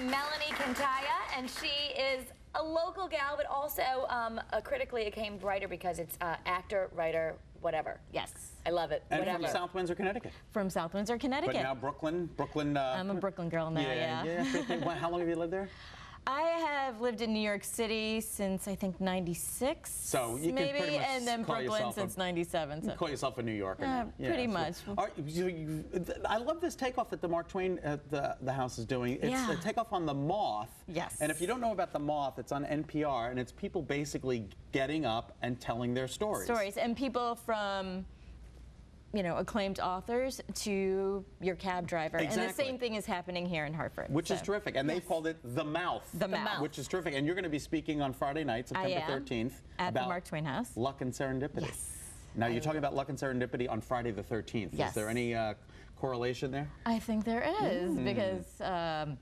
Mellini Kantayya, and she is a local gal, but also a critically acclaimed writer because it's actor, writer, whatever. Yes. I love it. And whatever. from South Windsor, Connecticut. From South Windsor, Connecticut. But now Brooklyn. I'm a Brooklyn girl now, yeah. How long have you lived there? I have lived in New York City since I think '96, so you maybe, can pretty much and then call Brooklyn since '97. So. You call yourself a New Yorker. Pretty much. I love this takeoff that the Mark Twain at the house is doing. It's a takeoff on the moth. Yes. And if you don't know about the moth, it's on NPR, and it's people basically getting up and telling their stories. And people from, you know, acclaimed authors to your cab driver. Exactly. And the same thing is happening here in Hartford. Which is terrific. And they've called it The Mouth. The Mouth. Which is terrific. And you're going to be speaking on Friday night, September 13th. At the Mark Twain House. Luck and serendipity. Yes. Now, you're talking about luck and serendipity on Friday the 13th. Yes. Is there any correlation there? I think there is, because...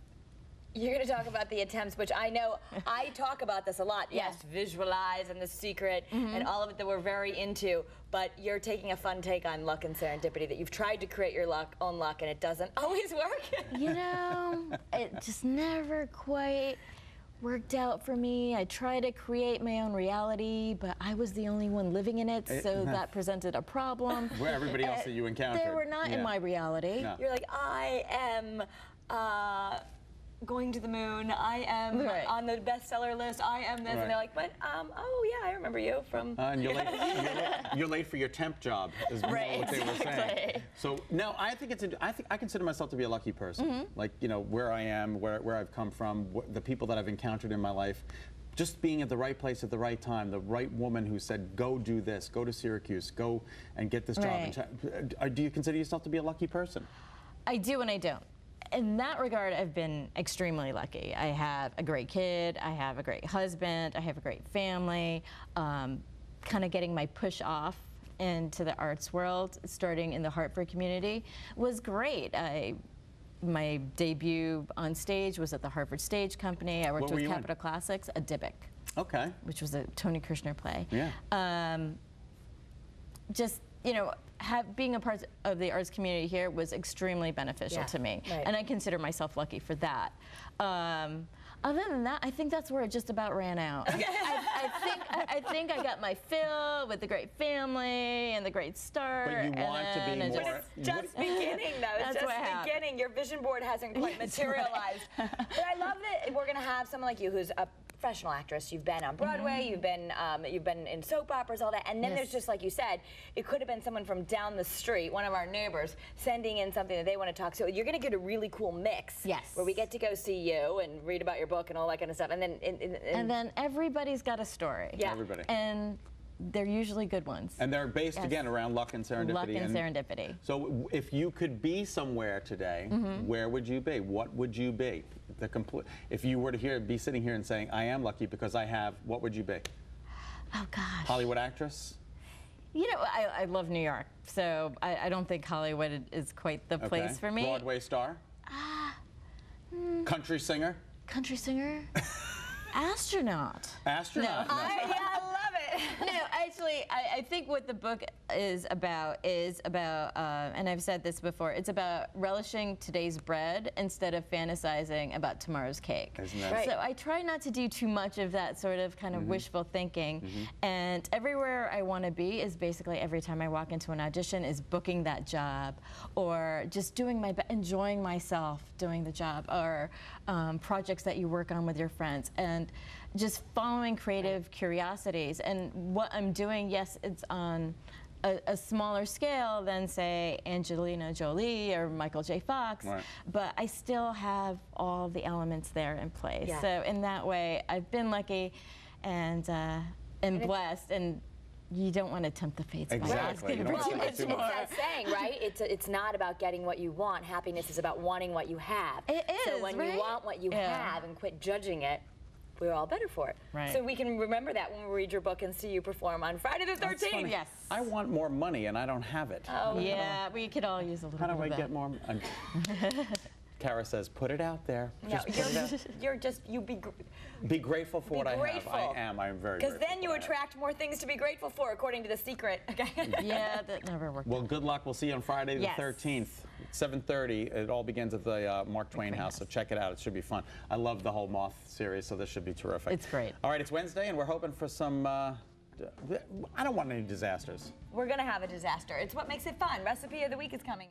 You're going to talk about the attempts, which I know I talk about this a lot. Yes, visualize and The Secret and all of it that we're very into. But you're taking a fun take on luck and serendipity, that you've tried to create your own luck, and it doesn't always work. You know, it just never quite worked out for me. I tried to create my own reality, but I was the only one living in it, so that presented a problem. Where everybody else that you encountered. They were not in my reality. No. You're like, I am... going to the moon, I am on the bestseller list, I am this, and they're like, but, oh yeah, I remember you from... and you're late for your temp job, is what they were saying. So, no, I consider myself to be a lucky person. Like, you know, where I am, where I've come from, the people that I've encountered in my life, just being at the right place at the right time, the right woman who said, go do this, go to Syracuse, go and get this job. Do you consider yourself to be a lucky person? I do and I don't. In that regard, I've been extremely lucky. I have a great kid, I have a great husband, I have a great family. Kind of getting my push off into the arts world, starting in the Hartford community, was great. My debut on stage was at the Hartford Stage Company. I worked with Capitol Classics, a Dybbuk. Okay. Which was a Tony Kushner play. Yeah. Just, you know, being a part of the arts community here was extremely beneficial to me, and I consider myself lucky for that. Other than that, I think that's where it just about ran out. I think I got my fill with the great family and the great start. But you want to be more... But it's just beginning, though. It's just beginning. Your vision board hasn't quite materialized. But I love that we're going to have someone like you who's a professional actress. You've been on Broadway, you've been in soap operas, all that, and then there's just, like you said, it could have been someone from down the street, one of our neighbors, sending in something that they want to talk. So you're going to get a really cool mix, where we get to go see you and read about your book and all that kind of stuff, and then and then everybody's got a story. Yeah, everybody. And they're usually good ones. And they're based, again, around luck and serendipity. Luck and serendipity. So if you could be somewhere today, where would you be? What would you be? If you were to be sitting here and saying, I am lucky because I have, what would you be? Oh, gosh. Hollywood actress? You know, I love New York, so I don't think Hollywood is quite the place for me. Broadway star? Country singer? Country singer? Astronaut. Astronaut? No. Yeah, I love it. No, actually, I think what the book is about, and I've said this before, it's about relishing today's bread instead of fantasizing about tomorrow's cake. Isn't that So I try not to do too much of that sort of kind of wishful thinking. And everywhere I want to be is basically every time I walk into an audition is booking that job, or just doing enjoying myself doing the job, or projects that you work on with your friends, and just following creative curiosities. And what I'm doing, yes, it's on a smaller scale than, say, Angelina Jolie or Michael J. Fox, but I still have all the elements there in place. So in that way, I've been lucky and blessed, and you don't want to tempt the fates by asking for too much more. It's that saying, right? It's not about getting what you want. Happiness is about wanting what you have. It is, so when you want what you have and quit judging it, we're all better for it. So we can remember that when we read your book and see you perform on Friday the 13th. Yes. I want more money and I don't have it. Oh, yeah, we could all use a little bit of that. How do I get more? Kara says, put it out there. Be grateful for what I have. I am very grateful. Because then you attract more things to be grateful for, according to The Secret. Yeah, that never worked. Well, good luck. We'll see you on Friday the 13th. 7:30. It all begins at the Mark Twain House, so check it out. It should be fun. I love the whole Moth series, so this should be terrific. It's great. All right, it's Wednesday, and we're hoping for some, I don't want any disasters. We're going to have a disaster. It's what makes it fun. Recipe of the week is coming up.